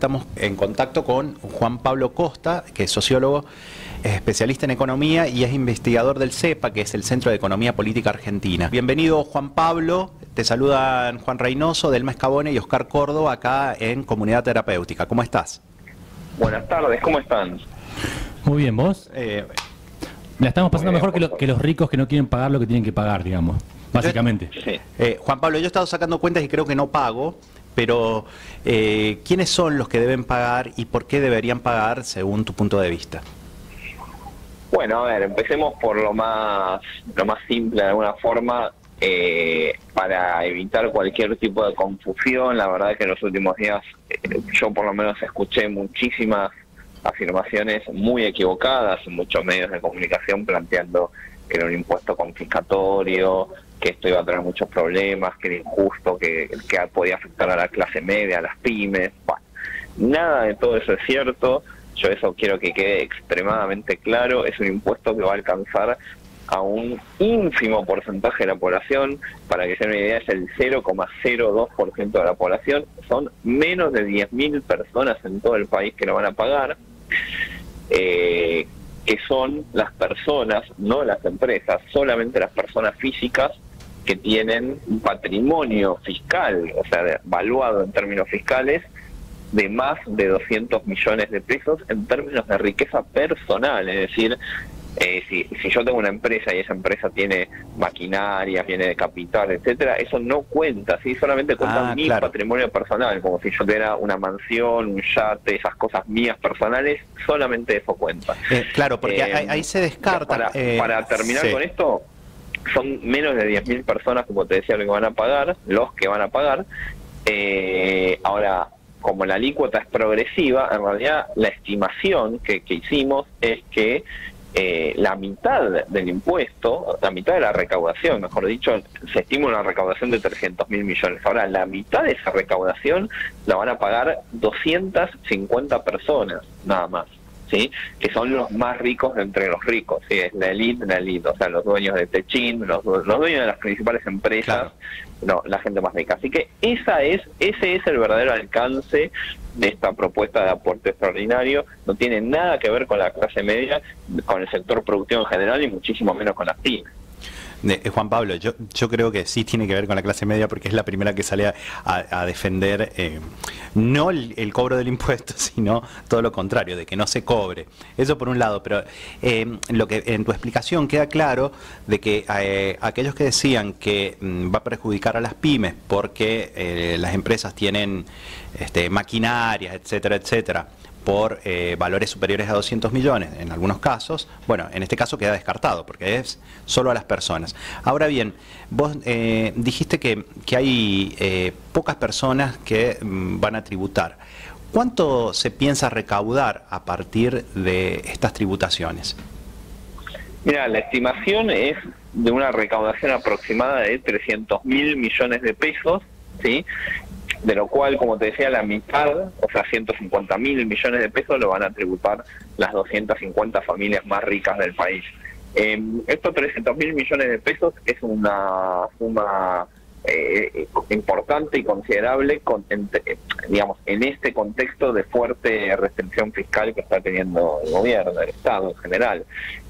Estamos en contacto con Juan Pablo Costa, que es sociólogo, es especialista en economía y es investigador del CEPA, que es el Centro de Economía Política Argentina. Bienvenido, Juan Pablo. Te saludan Juan Reynoso, Delma Escabone y Oscar Córdoba acá en Comunidad Terapéutica. ¿Cómo estás? Buenas tardes, ¿cómo están? Muy bien, ¿vos? La estamos pasando mejor que los ricos que no quieren pagar lo que tienen que pagar, digamos, básicamente. Sí. Juan Pablo, yo he estado sacando cuentas y creo que no pago, pero ¿quiénes son los que deben pagar y por qué deberían pagar según tu punto de vista? Bueno, a ver, empecemos por lo más simple de alguna forma, para evitar cualquier tipo de confusión. La verdad que en los últimos días yo por lo menos escuché muchísimas afirmaciones muy equivocadas en muchos medios de comunicación planteando que era un impuesto confiscatorio, que esto iba a traer muchos problemas, que era injusto, que podía afectar a la clase media, a las pymes. Bueno, nada de todo eso es cierto. Yo eso quiero que quede extremadamente claro. Es un impuesto que va a alcanzar a un ínfimo porcentaje de la población. Para que se den una idea, es el 0,02% de la población. Son menos de 10.000 personas en todo el país que lo van a pagar, que son las personas, no las empresas, solamente las personas físicas que tienen un patrimonio fiscal, o sea, valuado en términos fiscales, de más de 200 millones de pesos en términos de riqueza personal. Es decir, si yo tengo una empresa y esa empresa tiene maquinaria, viene de capital, etcétera, eso no cuenta, ¿sí? Solamente cuenta mi patrimonio personal, como si yo tuviera una mansión, un yate, esas cosas mías personales, solamente eso cuenta. Claro, porque ahí se descarta. Para terminar con esto, son menos de 10.000 personas, como te decía, los que van a pagar. Ahora, como la alícuota es progresiva, en realidad la estimación que hicimos es que la mitad del impuesto, la mitad de la recaudación, mejor dicho, se estima una recaudación de 300.000 millones. Ahora, la mitad de esa recaudación la van a pagar 250 personas, nada más, ¿sí? Que son los más ricos de entre los ricos, ¿sí? Es la elite, o sea, los dueños de Techin, los dueños de las principales empresas, claro. No, la gente más rica. Así que ese es el verdadero alcance de esta propuesta de aporte extraordinario. No tiene nada que ver con la clase media, con el sector productivo en general y muchísimo menos con las pymes. Juan Pablo, yo creo que sí tiene que ver con la clase media porque es la primera que sale a defender no el cobro del impuesto, sino todo lo contrario, de que no se cobre. Eso por un lado, pero lo que en tu explicación queda claro de que aquellos que decían que va a perjudicar a las pymes porque las empresas tienen maquinarias, etcétera, etcétera, por valores superiores a 200 millones, en algunos casos, bueno, en este caso queda descartado, porque es solo a las personas. Ahora bien, vos dijiste que hay pocas personas que van a tributar. ¿Cuánto se piensa recaudar a partir de estas tributaciones? Mira, la estimación es de una recaudación aproximada de 300.000 millones de pesos, ¿sí? De lo cual, como te decía, la mitad, o sea, 150.000 millones de pesos lo van a tributar las 250 familias más ricas del país. Estos 300.000 millones de pesos es una suma importante y considerable, digamos, en este contexto de fuerte restricción fiscal que está teniendo el gobierno, el Estado en general,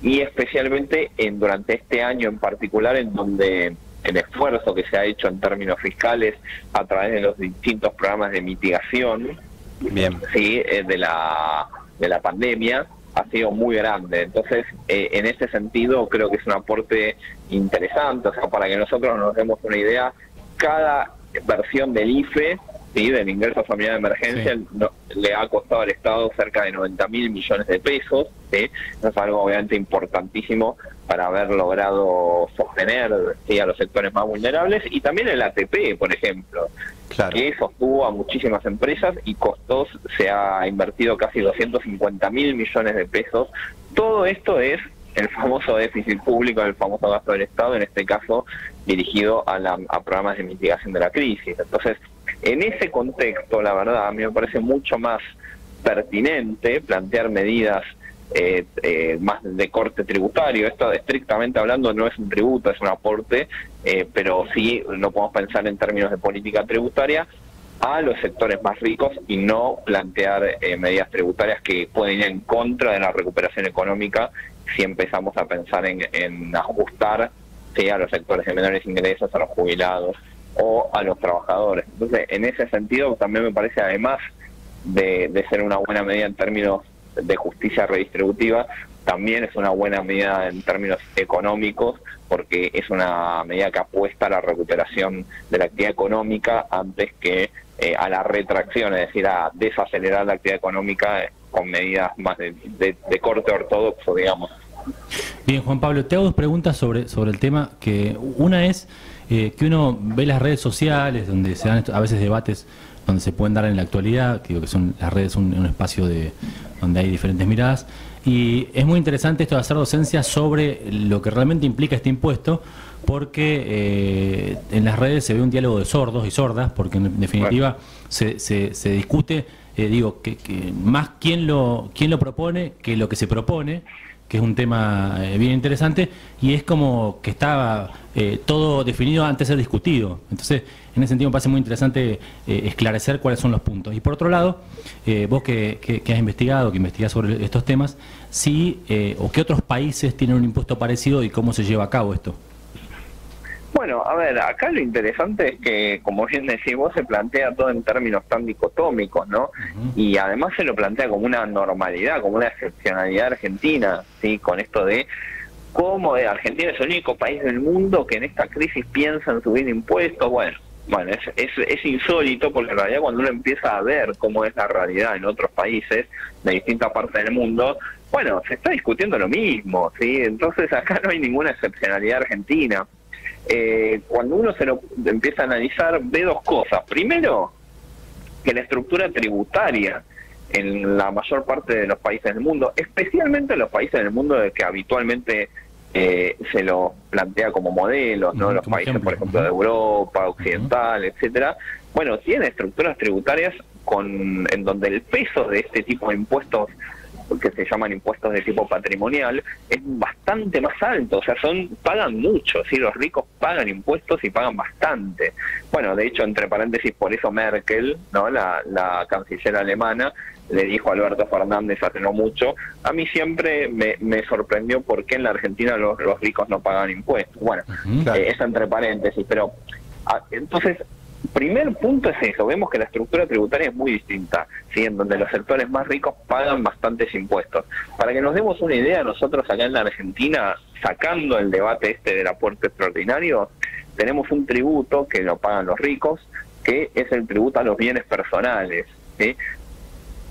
y especialmente durante este año en particular, en donde el esfuerzo que se ha hecho en términos fiscales a través de los distintos programas de mitigación, ¿sí? de la pandemia, ha sido muy grande. Entonces, en ese sentido, creo que es un aporte interesante. O sea, para que nosotros nos demos una idea, cada versión del IFE, ¿sí? Del ingreso familiar de emergencia, sí, le ha costado al Estado cerca de 90.000 millones de pesos, ¿sí? Eso es algo obviamente importantísimo para haber logrado sostener, ¿sí? A los sectores más vulnerables, y también el ATP, por ejemplo, claro, que sostuvo a muchísimas empresas y se ha invertido casi 250.000 millones de pesos. Todo esto es el famoso déficit público, el famoso gasto del Estado, en este caso dirigido a programas de mitigación de la crisis. Entonces, en ese contexto, la verdad, a mí me parece mucho más pertinente plantear medidas más de corte tributario. Esto, estrictamente hablando, no es un tributo, es un aporte, pero sí lo podemos pensar en términos de política tributaria, a los sectores más ricos y no plantear medidas tributarias que pueden ir en contra de la recuperación económica si empezamos a pensar en ajustar, ¿sí?, a los sectores de menores ingresos, a los jubilados o a los trabajadores. Entonces, en ese sentido, también me parece, además de ser una buena medida en términos de justicia redistributiva, también es una buena medida en términos económicos, porque es una medida que apuesta a la recuperación de la actividad económica antes que a la retracción, es decir, a desacelerar la actividad económica con medidas más de corte ortodoxo, digamos. Bien, Juan Pablo, te hago dos preguntas sobre el tema. Que una es que uno ve las redes sociales, donde se dan a veces debates donde se pueden dar en la actualidad, que digo que son las redes un espacio donde hay diferentes miradas, y es muy interesante esto de hacer docencia sobre lo que realmente implica este impuesto, porque en las redes se ve un diálogo de sordos y sordas, porque en definitiva se discute, que más quién lo propone que lo que se propone, que es un tema bien interesante, y es como que está todo definido antes de ser discutido. Entonces, en ese sentido me parece muy interesante esclarecer cuáles son los puntos. Y por otro lado, vos que has investigado, que investigás sobre estos temas, sí, o qué otros países tienen un impuesto parecido y cómo se lleva a cabo esto. Bueno, a ver, acá lo interesante es que, como bien decís vos, se plantea todo en términos tan dicotómicos, ¿no? Y además se lo plantea como una normalidad, como una excepcionalidad argentina, ¿sí? Con esto de cómo Argentina es el único país del mundo que en esta crisis piensa en subir impuestos. Bueno, es insólito, porque en realidad cuando uno empieza a ver cómo es la realidad en otros países de distintas partes del mundo, bueno, se está discutiendo lo mismo, ¿sí? Entonces acá no hay ninguna excepcionalidad argentina. Cuando uno se lo empieza a analizar, ve dos cosas. Primero, que la estructura tributaria en la mayor parte de los países del mundo, especialmente en los países del mundo que habitualmente se lo plantea como modelos, ¿no? Los países, por ejemplo, de Europa, occidental, etcétera, bueno, tiene estructuras tributarias en donde el peso de este tipo de impuestos, que se llaman impuestos de tipo patrimonial, es bastante más alto. O sea, pagan mucho, ¿sí? Los ricos pagan impuestos y pagan bastante. Bueno, de hecho, entre paréntesis, por eso Merkel, ¿no?, la canciller alemana, le dijo a Alberto Fernández hace no mucho: a mí siempre me sorprendió por qué en la Argentina los ricos no pagan impuestos. Bueno, eso entre paréntesis, pero entonces, primer punto es eso. Vemos que la estructura tributaria es muy distinta, ¿sí?, en donde los sectores más ricos pagan bastantes impuestos. Para que nos demos una idea, nosotros acá en la Argentina, sacando el debate del aporte extraordinario, tenemos un tributo que lo pagan los ricos, que es el tributo a los bienes personales, ¿sí?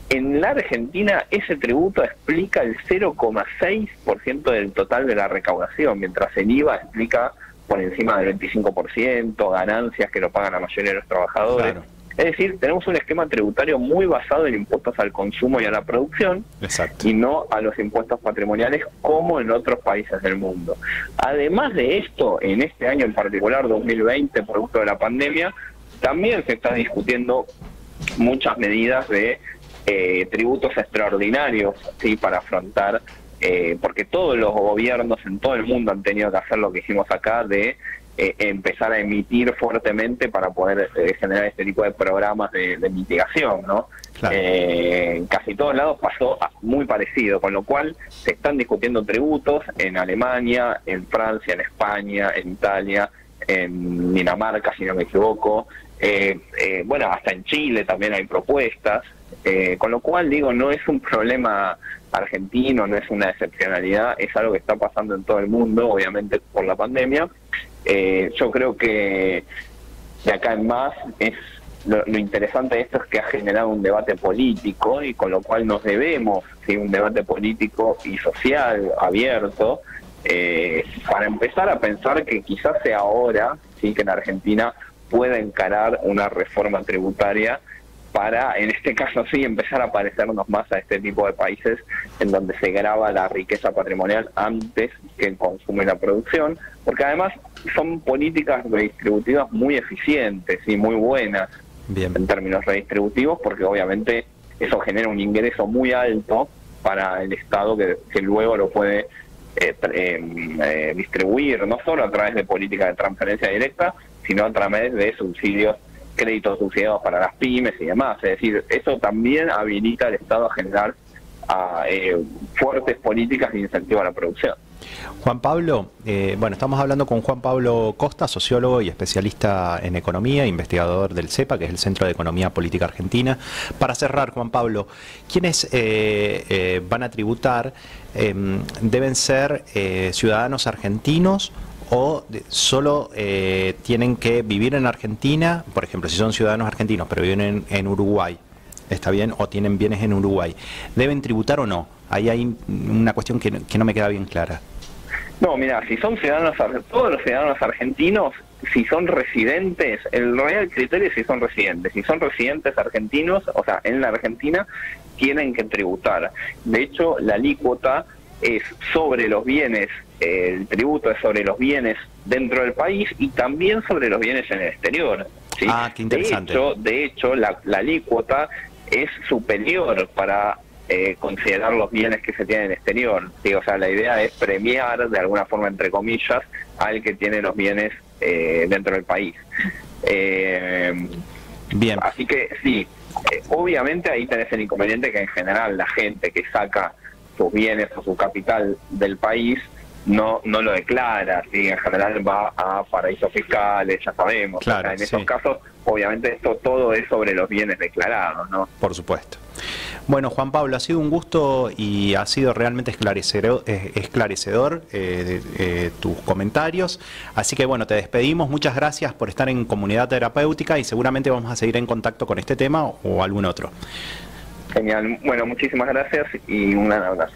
En la Argentina ese tributo explica el 0,6% del total de la recaudación, mientras el IVA explica por encima del 25%, ganancias que lo pagan la mayoría de los trabajadores. Claro. Es decir, tenemos un esquema tributario muy basado en impuestos al consumo y a la producción. Exacto. Y no a los impuestos patrimoniales como en otros países del mundo. Además de esto, en este año en particular, 2020, producto de la pandemia, también se está discutiendo muchas medidas de tributos extraordinarios, ¿sí?, para afrontar, porque todos los gobiernos en todo el mundo han tenido que hacer lo que hicimos acá, de empezar a emitir fuertemente para poder generar este tipo de programas de mitigación, ¿no? Claro. En casi todos lados pasó muy parecido, con lo cual se están discutiendo tributos en Alemania, en Francia, en España, en Italia, en Dinamarca, si no me equivoco. Bueno, hasta en Chile también hay propuestas. Con lo cual, digo, no es un problema argentino, no es una excepcionalidad, es algo que está pasando en todo el mundo, obviamente por la pandemia. Yo creo que de acá en más lo interesante de esto es que ha generado un debate político, y con lo cual nos debemos, ¿sí?, un debate político y social abierto, para empezar a pensar que quizás sea ahora, ¿sí?, que en Argentina pueda encarar una reforma tributaria para, en este caso sí, empezar a parecernos más a este tipo de países en donde se grava la riqueza patrimonial antes que el consumo y la producción, porque además son políticas redistributivas muy eficientes y muy buenas. Bien. En términos redistributivos, porque obviamente eso genera un ingreso muy alto para el Estado que luego lo puede distribuir, no solo a través de políticas de transferencia directa, sino a través de subsidios créditos subsidiados para las pymes y demás. Es decir, eso también habilita al Estado a generar fuertes políticas de incentivo a la producción. Juan Pablo, bueno, estamos hablando con Juan Pablo Costa, sociólogo y especialista en economía, investigador del CEPA, que es el Centro de Economía Política Argentina. Para cerrar, Juan Pablo, ¿quiénes van a tributar? ¿Deben ser ciudadanos argentinos o solo tienen que vivir en Argentina? Por ejemplo, si son ciudadanos argentinos pero viven en Uruguay, ¿está bien? ¿O tienen bienes en Uruguay? ¿Deben tributar o no? Ahí hay una cuestión que no me queda bien clara. No, mira, si son ciudadanos, todos los ciudadanos argentinos, si son residentes, el real criterio es si son residentes. Si son residentes argentinos, o sea, en la Argentina, tienen que tributar. De hecho, la alícuota es sobre los bienes, el tributo es sobre los bienes dentro del país y también sobre los bienes en el exterior, ¿sí? Ah, qué interesante. De hecho, la alícuota es superior para considerar los bienes que se tienen en el exterior, ¿sí? O sea, la idea es premiar, de alguna forma, entre comillas, al que tiene los bienes dentro del país. Bien. Así que sí, obviamente ahí tenés el inconveniente que en general la gente que saca sus bienes o su capital del país no lo declara, ¿sí? En general va a paraísos fiscales, ya sabemos. Claro, o sea, en esos sí. casos, obviamente esto todo es sobre los bienes declarados, ¿no? Por supuesto. Bueno, Juan Pablo, ha sido un gusto y ha sido realmente esclarecedor tus comentarios. Así que bueno, te despedimos. Muchas gracias por estar en Comunidad Terapéutica y seguramente vamos a seguir en contacto con este tema o algún otro. Genial. Bueno, muchísimas gracias y un gran abrazo.